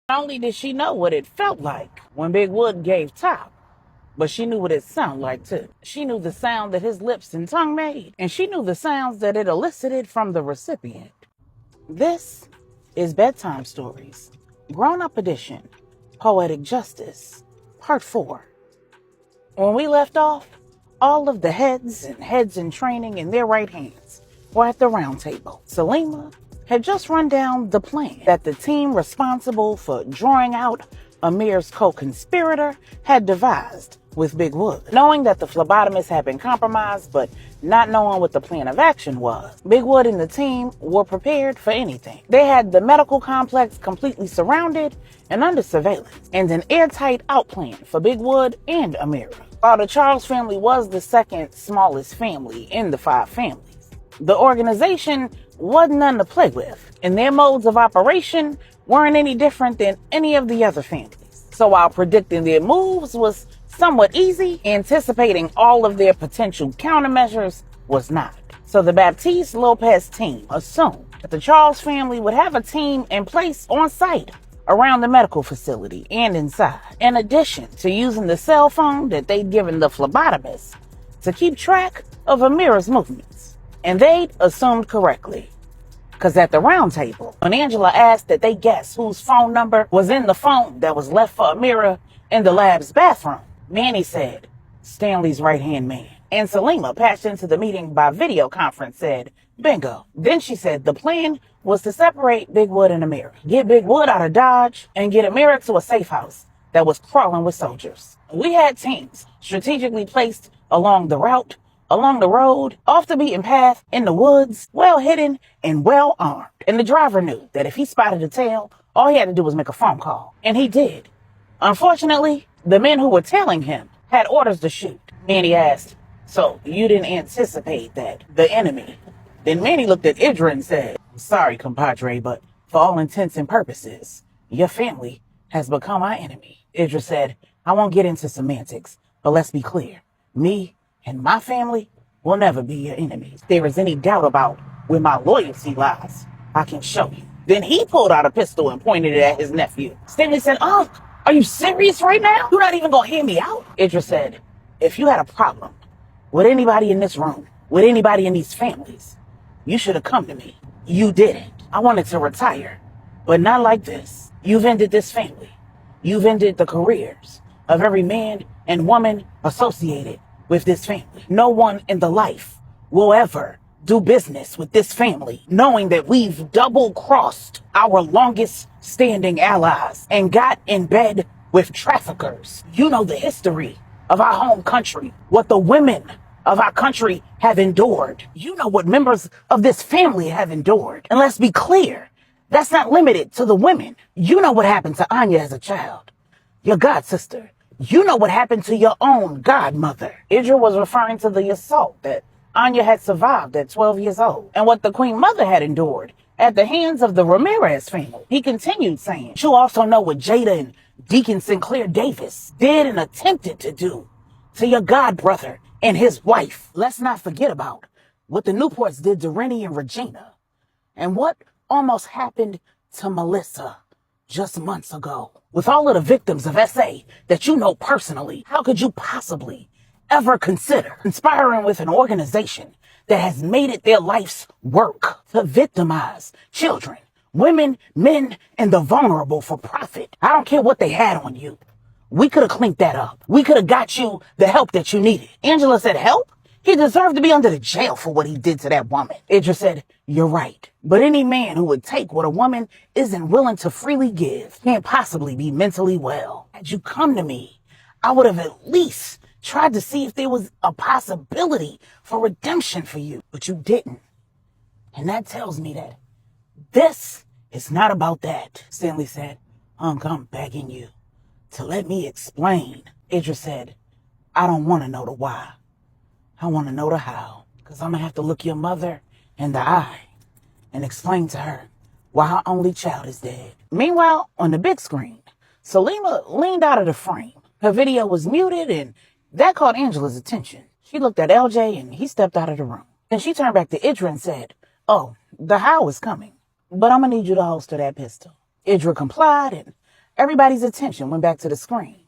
Not only did she know what it felt like when Big Wood gave top, but she knew what it sounded like too. She knew the sound that his lips and tongue made, and she knew the sounds that it elicited from the recipient. This is Bedtime Stories, Grown-Up Edition, Poetic Justice, Part 4. When we left off, all of the heads in training in their right hands were at the round table. Salima had just run down the plan that the team responsible for drawing out Amir's co-conspirator had devised with Big Wood. Knowing that the phlebotomist had been compromised, but not knowing what the plan of action was, Big Wood and the team were prepared for anything. They had the medical complex completely surrounded and under surveillance, and an airtight out plan for Big Wood and Amira. While the Charles family was the second smallest family in the 5 families, the organization wasn't none to play with, and their modes of operation weren't any different than any of the other families. So while predicting their moves was somewhat easy, anticipating all of their potential countermeasures was not. So the Baptiste Lopez team assumed that the Charles family would have a team in place on site around the medical facility and inside, in addition to using the cell phone that they'd given the phlebotomist to keep track of Amira's movements. And they'd assumed correctly. Because at the round table, when Angela asked that they guess whose phone number was in the phone that was left for Amira in the lab's bathroom, Manny said, Stanley's right-hand man. And Salima, patched into the meeting by video conference, said, bingo. Then she said the plan was to separate Big Wood and Amira, get Big Wood out of Dodge, and get Amira to a safe house that was crawling with soldiers. We had teams strategically placed along the route, along the road, off the beaten path, in the woods, well hidden and well armed. And the driver knew that if he spotted a tail, all he had to do was make a phone call. And he did. Unfortunately, the men who were tailing him had orders to shoot. Manny asked, so you didn't anticipate that, the enemy? Then Manny looked at Idra and said, sorry, compadre, but for all intents and purposes, your family has become our enemy. Idra said, I won't get into semantics, but let's be clear. Me and my family will never be your enemies. If there is any doubt about where my loyalty lies, I can show you. Then he pulled out a pistol and pointed it at his nephew. Stanley said, Unc, are you serious right now? You're not even gonna hear me out? Idra said, if you had a problem with anybody in this room, with anybody in these families, you should have come to me. You didn't. I wanted to retire, but not like this. You've ended this family. You've ended the careers of every man and woman associated with this family. No one in the life will ever do business with this family, knowing that we've double-crossed our longest standing allies and got in bed with traffickers. You know the history of our home country, what the women of our country have endured. You know what members of this family have endured. And let's be clear, that's not limited to the women. You know what happened to Anya as a child, your god sister. You know what happened to your own godmother. Idra was referring to the assault that Anya had survived at 12 years old and what the Queen Mother had endured at the hands of the Ramirez family. He continued saying, you also know what Jada and Deacon Sinclair Davis did and attempted to do to your godbrother and his wife. Let's not forget about what the Newports did to Renni and Regina and what almost happened to Melissa just months ago. With all of the victims of SA that you know personally, how could you possibly ever consider conspiring with an organization that has made it their life's work to victimize children, women, men, and the vulnerable for profit? I don't care what they had on you. We could have cleaned that up. We could have got you the help that you needed. Angela said, help? He deserved to be under the jail for what he did to that woman. Idra said, you're right. But any man who would take what a woman isn't willing to freely give can't possibly be mentally well. Had you come to me, I would have at least tried to see if there was a possibility for redemption for you. But you didn't. And that tells me that this is not about that. Stanley said, Unc, I'm begging you to let me explain. Idra said, I don't want to know the why. I want to know the how, because I'm going to have to look your mother in the eye and explain to her why her only child is dead. Meanwhile, on the big screen, Salima leaned out of the frame. Her video was muted, and that caught Angela's attention. She looked at LJ, and he stepped out of the room. Then she turned back to Idra and said, oh, the how is coming, but I'm going to need you to holster that pistol. Idra complied, and Everybody's attention went back to the screen.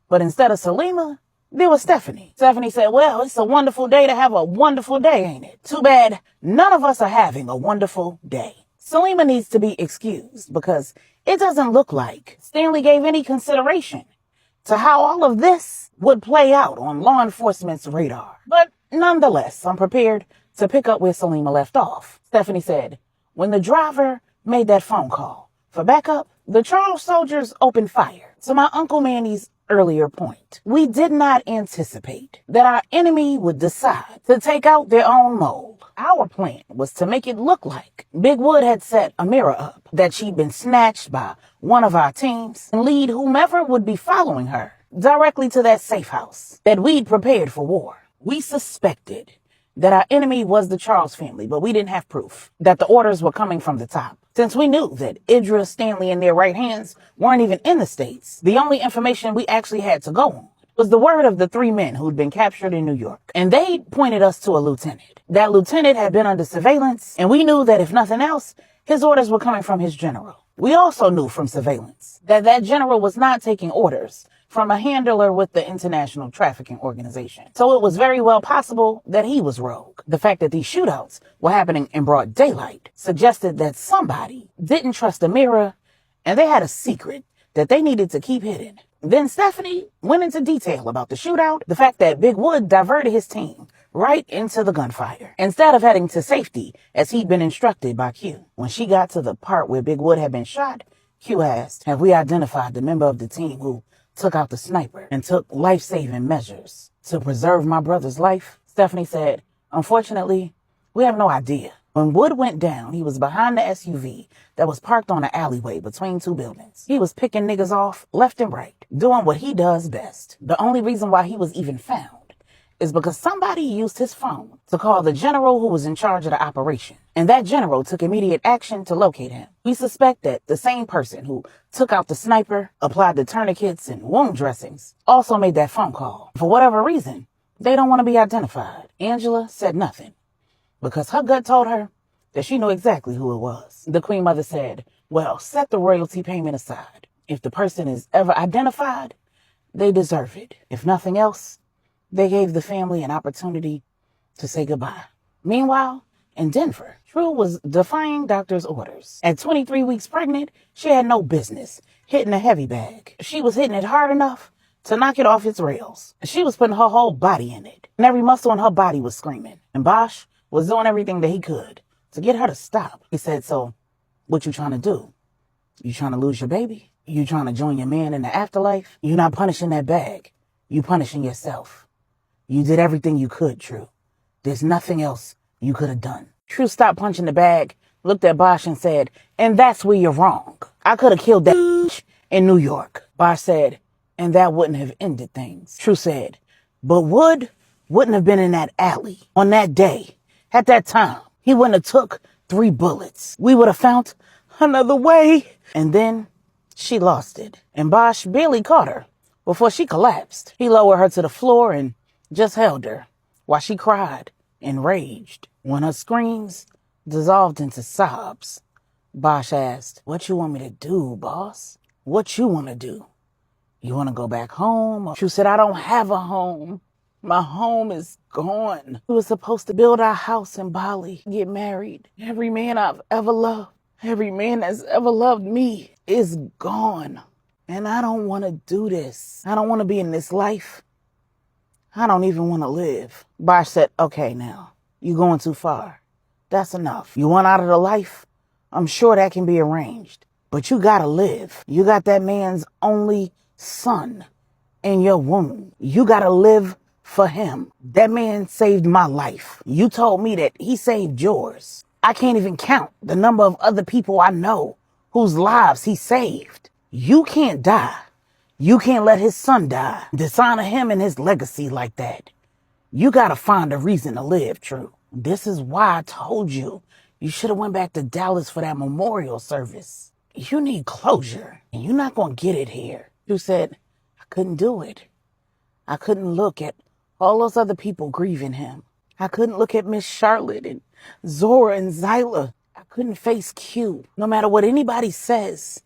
But instead of Salima, there was Stephanie. Stephanie said, well, it's a wonderful day to have a wonderful day, ain't it? Too bad none of us are having a wonderful day. Salima needs to be excused because it doesn't look like Stanley gave any consideration to how all of this would play out on law enforcement's radar. But nonetheless, I'm prepared to pick up where Salima left off. Stephanie said, when the driver made that phone call for backup, the Charles soldiers opened fire. To my Uncle Manny's earlier point, we did not anticipate that our enemy would decide to take out their own mole. Our plan was to make it look like Big Wood had set Amira up, that she'd been snatched by one of our teams, and lead whomever would be following her directly to that safe house that we'd prepared for war. We suspected that our enemy was the Charles family, but we didn't have proof that the orders were coming from the top. Since we knew that Idris, Stanley, and their right hands weren't even in the States, the only information we actually had to go on was the word of the 3 men who'd been captured in New York. And they pointed us to a lieutenant. That lieutenant had been under surveillance, and we knew that if nothing else, his orders were coming from his general. We also knew from surveillance that that general was not taking orders from a handler with the International Trafficking Organization. So it was very well possible that he was rogue. The fact that these shootouts were happening in broad daylight suggested that somebody didn't trust Amira, and they had a secret that they needed to keep hidden. Then Stephanie went into detail about the shootout, the fact that Big Wood diverted his team right into the gunfire, instead of heading to safety as he'd been instructed by Q. When she got to the part where Big Wood had been shot, Q asked, have we identified the member of the team who took out the sniper and took life-saving measures to preserve my brother's life? Stephanie said, unfortunately, we have no idea. When Wood went down, he was behind the SUV that was parked on an alleyway between 2 buildings. He was picking niggas off left and right, doing what he does best. The only reason why he was even found is because somebody used his phone to call the general who was in charge of the operation. And that general took immediate action to locate him. We suspect that the same person who took out the sniper, applied the tourniquets and wound dressings, also made that phone call. For whatever reason, they don't want to be identified. Angela said nothing, because her gut told her that she knew exactly who it was. The Queen Mother said, well, set the royalty payment aside. If the person is ever identified, they deserve it. If nothing else, they gave the family an opportunity to say goodbye. Meanwhile, in Denver, True was defying doctor's orders. At 23 weeks pregnant, she had no business hitting a heavy bag. She was hitting it hard enough to knock it off its rails. She was putting her whole body in it, and every muscle in her body was screaming. And Bosch was doing everything that he could to get her to stop. He said, so what you trying to do? You trying to lose your baby? You trying to join your man in the afterlife? You're not punishing that bag. You punishing yourself. You did everything you could, True. There's nothing else you could have done. True stopped punching the bag, looked at Bosch and said, and that's where you're wrong. I could have killed that bitch in New York. Bosch said, and that wouldn't have ended things. True said, but Wood wouldn't have been in that alley on that day. At that time, he wouldn't have took 3 bullets. We would have found another way. And then she lost it. And Bosch barely caught her before she collapsed. He lowered her to the floor and just held her while she cried and raged. When her screams dissolved into sobs, Bosch asked, what you want me to do, boss? What you want to do? You want to go back home? She said, I don't have a home. My home is gone. We were supposed to build our house in Bali, get married. Every man I've ever loved, every man that's ever loved me is gone. And I don't want to do this. I don't want to be in this life. I don't even want to live. Bosch said, okay, now, you're going too far. That's enough. You want out of the life? I'm sure that can be arranged. But you gotta live. You got that man's only son in your womb. You gotta live for him. That man saved my life. You told me that he saved yours. I can't even count the number of other people I know whose lives he saved. You can't die. You can't let his son die. Dishonor him and his legacy like that. You gotta find a reason to live, True. This is why I told you should have went back to Dallas for that memorial service. You need closure, and you're not gonna get it here. True said, I couldn't do it. I couldn't look at all those other people grieving him. I couldn't look at Miss Charlotte and Zora and Zyla. I couldn't face Q. No matter what anybody says,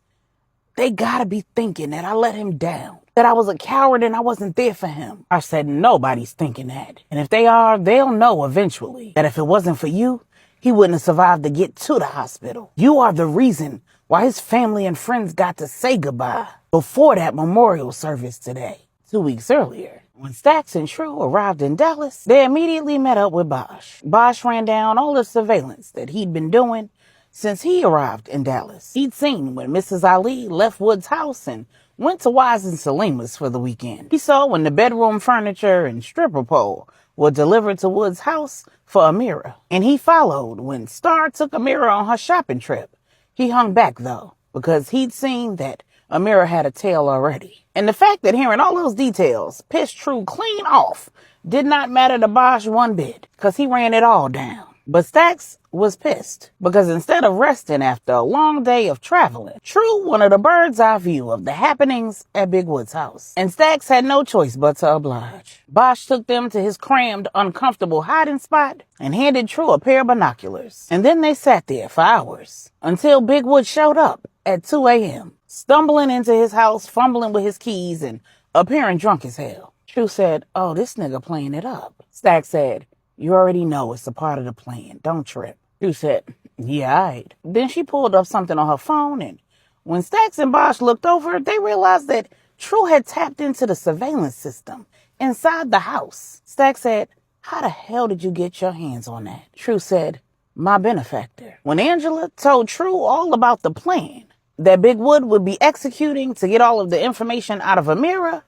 They gotta be thinking that I let him down, that I was a coward and I wasn't there for him. I said, nobody's thinking that. And if they are, they'll know eventually that if it wasn't for you, he wouldn't have survived to get to the hospital. You are the reason why his family and friends got to say goodbye before that memorial service today, 2 weeks earlier. When Stacks and True arrived in Dallas, they immediately met up with Bosch. Bosch ran down all the surveillance that he'd been doing since he arrived in Dallas. He'd seen when Mrs. Ali left Wood's house and went to Wise and Salima's for the weekend. He saw when the bedroom furniture and stripper pole were delivered to Wood's house for Amira. And he followed when Star took Amira on her shopping trip. He hung back, though, because he'd seen that Amira had a tail already. And the fact that hearing all those details pissed True clean off did not matter to Bosch one bit, because he ran it all down. But Stacks was pissed, because instead of resting after a long day of traveling, True wanted a bird's eye view of the happenings at Big Wood's house. And Stacks had no choice but to oblige. Bosch took them to his crammed, uncomfortable hiding spot and handed True a pair of binoculars. And then they sat there for hours, until Big Wood showed up at 2 a.m., stumbling into his house, fumbling with his keys, and appearing drunk as hell. True said, oh, this nigga playing it up. Stacks said, you already know it's a part of the plan. Don't trip. True said, yeah, all right. Then she pulled up something on her phone, and when Stacks and Bosch looked over, they realized that True had tapped into the surveillance system inside the house. Stacks said, how the hell did you get your hands on that? True said, my benefactor. When Angela told True all about the plan that Big Wood would be executing to get all of the information out of Amira,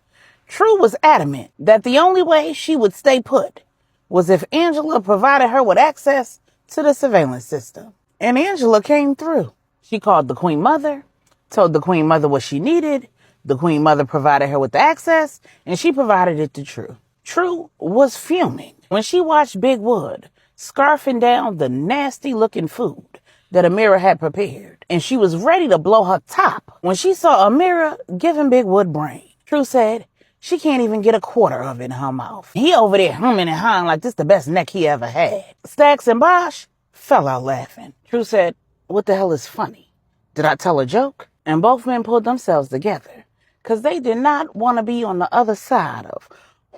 True was adamant that the only way she would stay put was if Angela provided her with access to the surveillance system. And Angela came through. She called the Queen Mother, told the Queen Mother what she needed. The Queen Mother provided her with the access, and she provided it to True. True was fuming when she watched Big Wood scarfing down the nasty-looking food that Amira had prepared. And she was ready to blow her top when she saw Amira giving Big Wood brain. True said, she can't even get a quarter of it in her mouth. He over there humming and hawing like this the best neck he ever had. Stacks and Bosch fell out laughing. True said, what the hell is funny? Did I tell a joke? And both men pulled themselves together, because they did not want to be on the other side of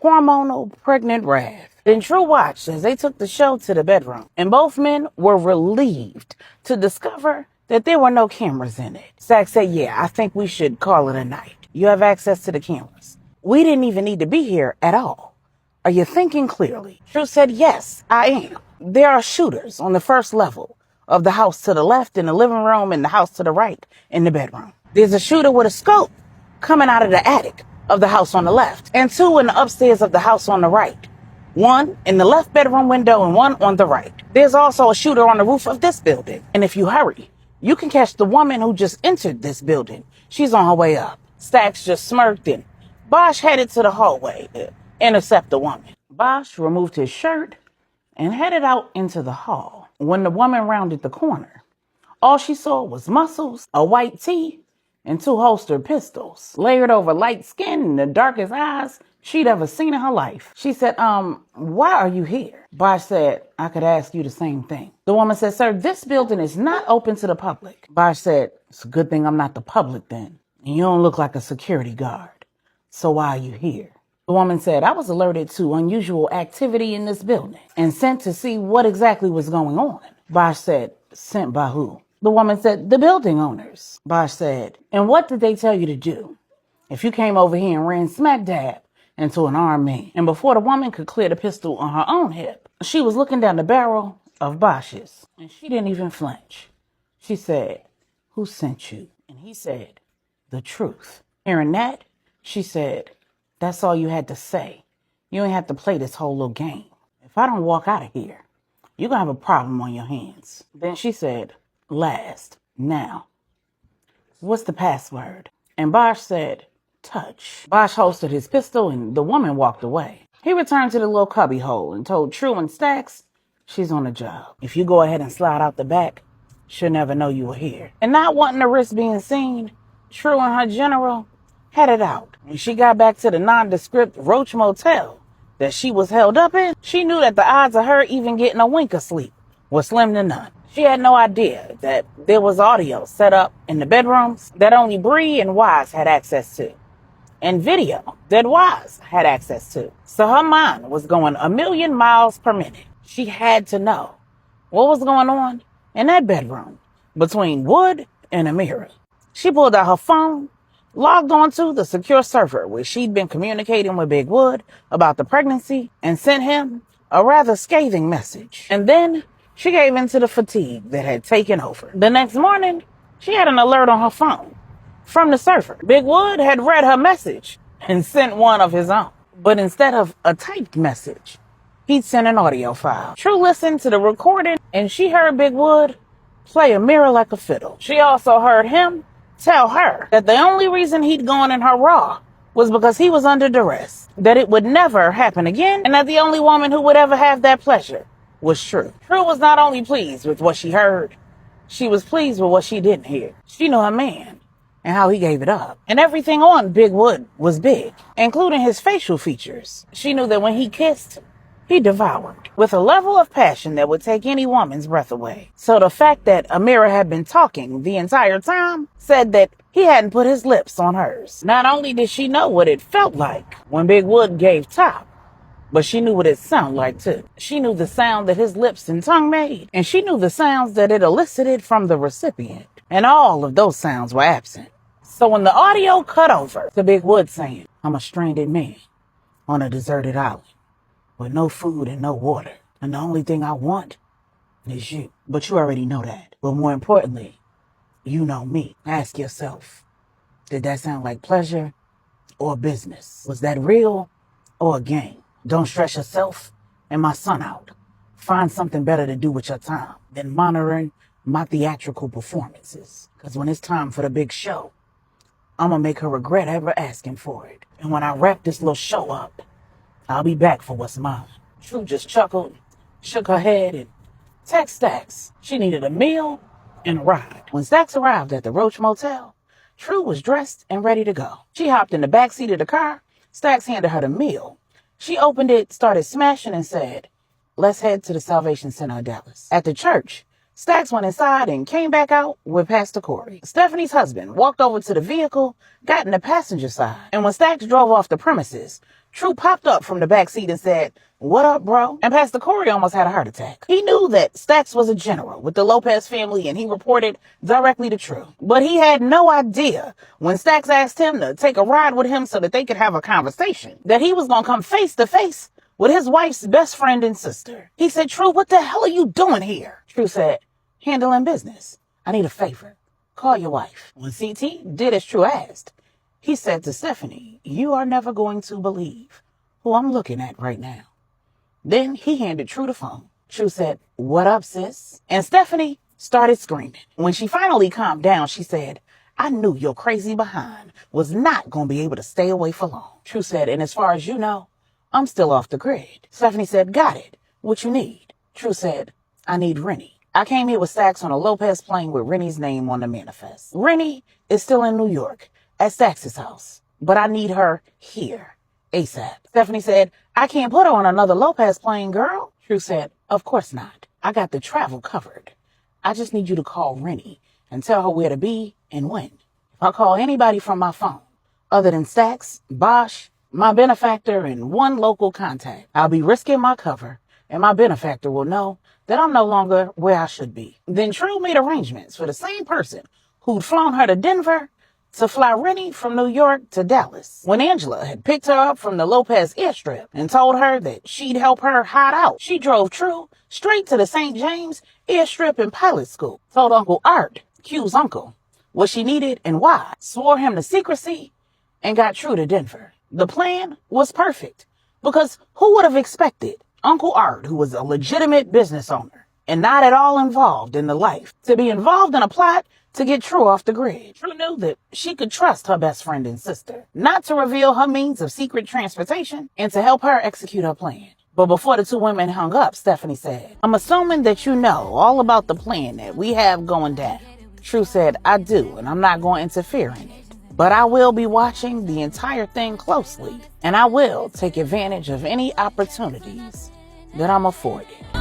hormonal pregnant wrath. Then True watched as they took the show to the bedroom, and both men were relieved to discover that there were no cameras in it. Stacks said, yeah, I think we should call it a night. You have access to the cameras. We didn't even need to be here at all. Are you thinking clearly? True said, yes, I am. There are shooters on the first level of the house to the left in the living room and the house to the right in the bedroom. There's a shooter with a scope coming out of the attic of the house on the left, and 2 in the upstairs of the house on the right. 1 in the left bedroom window and 1 on the right. There's also a shooter on the roof of this building. And if you hurry, you can catch the woman who just entered this building. She's on her way up. Stacks just smirked and Bosch headed to the hallway to intercept the woman. Bosch removed his shirt and headed out into the hall. When the woman rounded the corner, all she saw was muscles, a white tee, and 2 holstered pistols, layered over light skin and the darkest eyes she'd ever seen in her life. She said, why are you here? Bosch said, I could ask you the same thing. The woman said, sir, this building is not open to the public. Bosch said, it's a good thing I'm not the public then. And you don't look like a security guard. So why are you here? The woman said, I was alerted to unusual activity in this building and sent to see what exactly was going on. Bosch said, sent by who? The woman said, the building owners. Bosch said, and what did they tell you to do? If you came over here and ran smack dab into an armed man. And before the woman could clear the pistol on her own hip, she was looking down the barrel of Bosch's, and she didn't even flinch. She said, who sent you? And he said, the truth. Hearing that, she said, that's all you had to say. You ain't have to play this whole little game. If I don't walk out of here, you're going to have a problem on your hands. Then she said, last, now, what's the password? And Bosch said, touch. Bosch holstered his pistol and the woman walked away. He returned to the little cubby hole and told True and Stacks, she's on the job. If you go ahead and slide out the back, she'll never know you were here. And not wanting to risk being seen, True and her general headed out. When she got back to the nondescript Roach Motel that she was held up in, she knew that the odds of her even getting a wink of sleep was slim to none. She had no idea that there was audio set up in the bedrooms that only Bree and Wise had access to, and video that Wise had access to. So her mind was going a million miles per minute. She had to know what was going on in that bedroom between Wood and Amira. She pulled out her phone, logged onto the secure server where she'd been communicating with Big Wood about the pregnancy, and sent him a rather scathing message. And then she gave in to the fatigue that had taken over. The next morning, she had an alert on her phone from the server. Big Wood had read her message and sent one of his own. But instead of a typed message, he'd sent an audio file. True listened to the recording, and she heard Big Wood play Amira like a fiddle. She also heard him tell her that the only reason he'd gone in her raw was because he was under duress, that it would never happen again, and that the only woman who would ever have that pleasure was True. True was not only pleased with what she heard, she was pleased with what she didn't hear. She knew her man and how he gave it up. And everything on Big Wood was big, including his facial features. She knew that when he kissed, he devoured with a level of passion that would take any woman's breath away. So the fact that Amira had been talking the entire time said that he hadn't put his lips on hers. Not only did she know what it felt like when Big Wood gave top, but she knew what it sounded like too. She knew the sound that his lips and tongue made, and she knew the sounds that it elicited from the recipient. And all of those sounds were absent. So when the audio cut over to Big Wood saying, "I'm a stranded man on a deserted island with no food and no water, and the only thing I want is you. But you already know that. But more importantly, you know me." Ask yourself, did that sound like pleasure or business? Was that real or a game? Don't stress yourself and my son out. Find something better to do with your time than monitoring my theatrical performances. Because when it's time for the big show, I'm going to make her regret ever asking for it. And when I wrap this little show up, I'll be back for what's mine. True just chuckled, shook her head, and texted Stax she needed a meal and a ride. When Stax arrived at the Roach Motel, True was dressed and ready to go. She hopped in the back seat of the car. Stax handed her the meal. She opened it, started smashing, and said, "Let's head to the Salvation Center of Dallas." At the church, Stax went inside and came back out with Pastor Corey. Stephanie's husband walked over to the vehicle, got in the passenger side, and when Stax drove off the premises, True popped up from the back seat and said, "What up, bro?" And Pastor Corey almost had a heart attack. He knew that Stax was a general with the Lopez family, and he reported directly to True. But he had no idea when Stax asked him to take a ride with him so that they could have a conversation, that he was going to come face to face with his wife's best friend and sister. He said, "True, what the hell are you doing here?" True said, "Handling business. I need a favor. Call your wife." When CT did as True asked, he said to Stephanie, "You are never going to believe who I'm looking at right now." Then he handed True the phone. True said, "What up, sis?" And Stephanie started screaming. When she finally calmed down, she said, "I knew your crazy behind was not going to be able to stay away for long." True said, "And as far as you know, I'm still off the grid." Stephanie said, "Got it. What you need?" True said, "I need Renni. I came here with Stax on a Lopez plane with Renni's name on the manifest. Renni is still in New York at Stax's house, but I need her here ASAP." Stephanie said, "I can't put her on another Lopez plane, girl." True said, "Of course not. I got the travel covered. I just need you to call Renni and tell her where to be and when. If I call anybody from my phone, other than Stax, Bosch, my benefactor, and one local contact, I'll be risking my cover, and my benefactor will know that I'm no longer where I should be." Then True made arrangements for the same person who'd flown her to Denver to fly Renni from New York to Dallas. When Angela had picked her up from the Lopez airstrip and told her that she'd help her hide out, she drove True straight to the St. James airstrip and pilot school, told Uncle Art, Q's uncle, what she needed and why, swore him to secrecy, and got True to Denver. The plan was perfect, because who would have expected Uncle Art, who was a legitimate business owner and not at all involved in the life, to be involved in a plot to get True off the grid? True knew that she could trust her best friend and sister not to reveal her means of secret transportation and to help her execute her plan. But before the two women hung up, Stephanie said, "I'm assuming that you know all about the plan that we have going down." True said, "I do, and I'm not going to interfere in it. But I will be watching the entire thing closely, and I will take advantage of any opportunities that I'm afforded."